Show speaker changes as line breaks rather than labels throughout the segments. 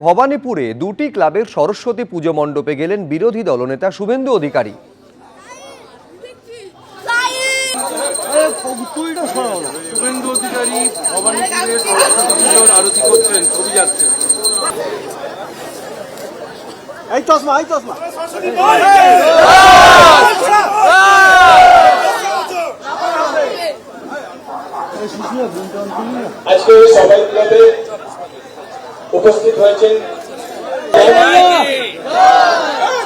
ভবানীপুরে দুটি ক্লাবের সরস্বতী পুজো মণ্ডপে গেলেন বিরোধী দলনেতা শুভেন্দু অধিকারী।
শুভেন্দু অধিকারী ভবানীপুরে সরস্বতী পুজোর আরতি করছেন, ছবি যাচ্ছে।
আজকে সবাই ক্লাবে উপস্থিত হয়েছেন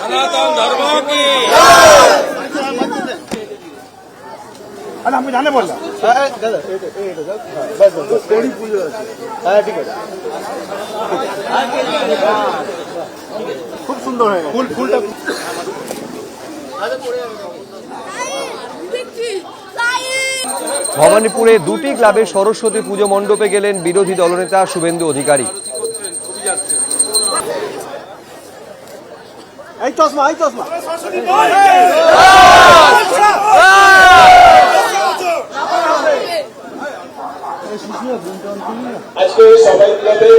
সনাতন ধর্মকে
আমি জানে বললাম খুব সুন্দর হয়ে ফুলটা
ভবানীপুরে দুটি ক্লাবের সরস্বতী পুজো মণ্ডপে গেলেন বিরোধী দলনেতা শুভেন্দু অধিকারী।
ছবি যাচ্ছে।
এই চশমা এই চশমা
আজকে সবাই ক্লাবে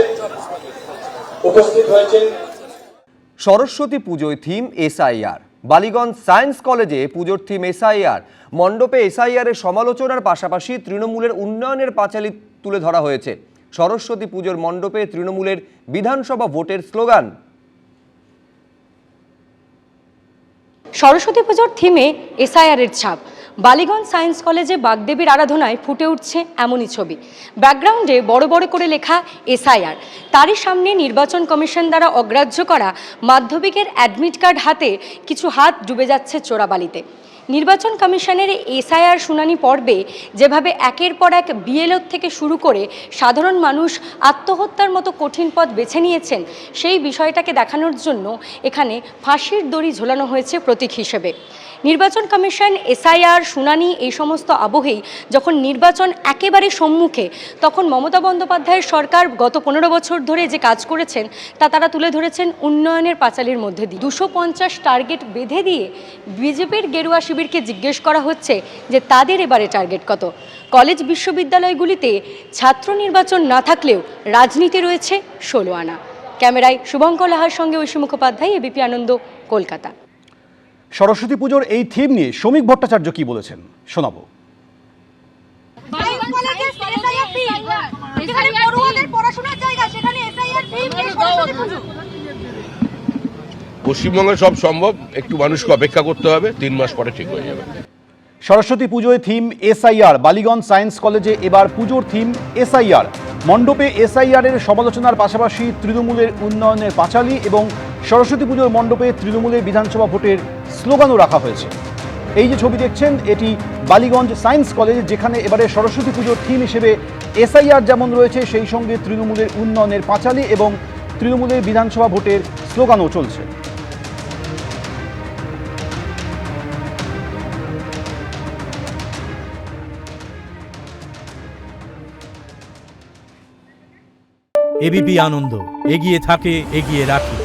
উপস্থিত হয়েছেন।
সরস্বতী পুজোয় থিম এসআইআর। বালিগঞ্জ সায়েন্স কলেজে পুজোর থিম এসআইআর। মণ্ডপে এসআইআর এর সমালোচনার পাশাপাশি তৃণমূলের উন্নয়নের পাঁচালী তুলে ধরা হয়েছে। সরস্বতী পুজোর মণ্ডপে তৃণমূলের বিধানসভা ভোটের স্লোগান।
সরস্বতী পুজোর থিমে এসআইআর এর ছাপ। বালিগঞ্জ সায়েন্স কলেজে বাগদেবীর আরাধনায় ফুটে উঠছে এমনই ছবি। ব্যাকগ্রাউন্ডে বড় বড় করে লেখা এসআইআর। তারই সামনে নির্বাচন কমিশন দ্বারা অগ্রাহ্য করা মাধ্যমিকের অ্যাডমিট কার্ড হাতে কিছু হাত ডুবে যাচ্ছে চোরাবালিতে। নির্বাচন কমিশনের এসআইআর শুনানি পর্বে যেভাবে একের পর এক বিএলও থেকে শুরু করে সাধারণ মানুষ আত্মহত্যার মতো কঠিন পথ বেছে নিয়েছেন, সেই বিষয়টাকে দেখানোর জন্য এখানে ফাঁসির দড়ি ঝোলানো হয়েছে প্রতীক হিসেবে। নির্বাচন কমিশন এসআইআর শুনানি এই সমস্ত আবহেই যখন নির্বাচন একেবারে সম্মুখে, তখন মমতা বন্দ্যোপাধ্যায়ের সরকার গত 15 বছর ধরে যে কাজ করেছেন তা তারা তুলে ধরেছেন উন্নয়নের পাঁচালীর মধ্যে দিয়ে। 250 টার্গেট বেঁধে দিয়ে বিজেপির গেরুয়া শিবিরকে জিজ্ঞেস করা হচ্ছে যে তাদের এবারে টার্গেট কত। কলেজ বিশ্ববিদ্যালয়গুলিতে ছাত্র নির্বাচন না থাকলেও রাজনীতি রয়েছে 16 আনা। ক্যামেরায় শুভঙ্কর লাহার সঙ্গে ঐশী মুখোপাধ্যায়, এবিপি আনন্দ, কলকাতা।
সরস্বতী পুজোর এই থিম নিয়ে শ্রমিক ভট্টাচার্য কি বলেছেন শোনাবো।
পশ্চিমবঙ্গে সব সম্ভব, একটু মানুষকে অপেক্ষা করতে হবে, 3 মাস পরে ঠিক হয়ে যাবে।
সরস্বতী পুজোয় থিম এসআইআর। বালিগঞ্জ সায়েন্স কলেজে এবার পুজোর থিম এসআইআর। মণ্ডপে এসআইআর এর সমালোচনার পাশাপাশি তৃণমূলের উন্নয়নের পাঁচালী এবং সরস্বতী পুজোর মণ্ডপে তৃণমূলের বিধানসভা ভোটের স্লোগানও রাখা হয়েছে। এই যে ছবি দেখছেন, এটি বালিগঞ্জ সায়েন্স কলেজ, যেখানে এবারে সরস্বতী পুজোর থিম হিসেবে এসআইআর যেমন রয়েছে, সেই সঙ্গে তৃণমূলের উন্নয়নের পাঁচালী এবং তৃণমূলের বিধানসভা ভোটের স্লোগানও চলছে।
এবিপি আনন্দ, এগিয়ে থাকে, এগিয়ে রাখে।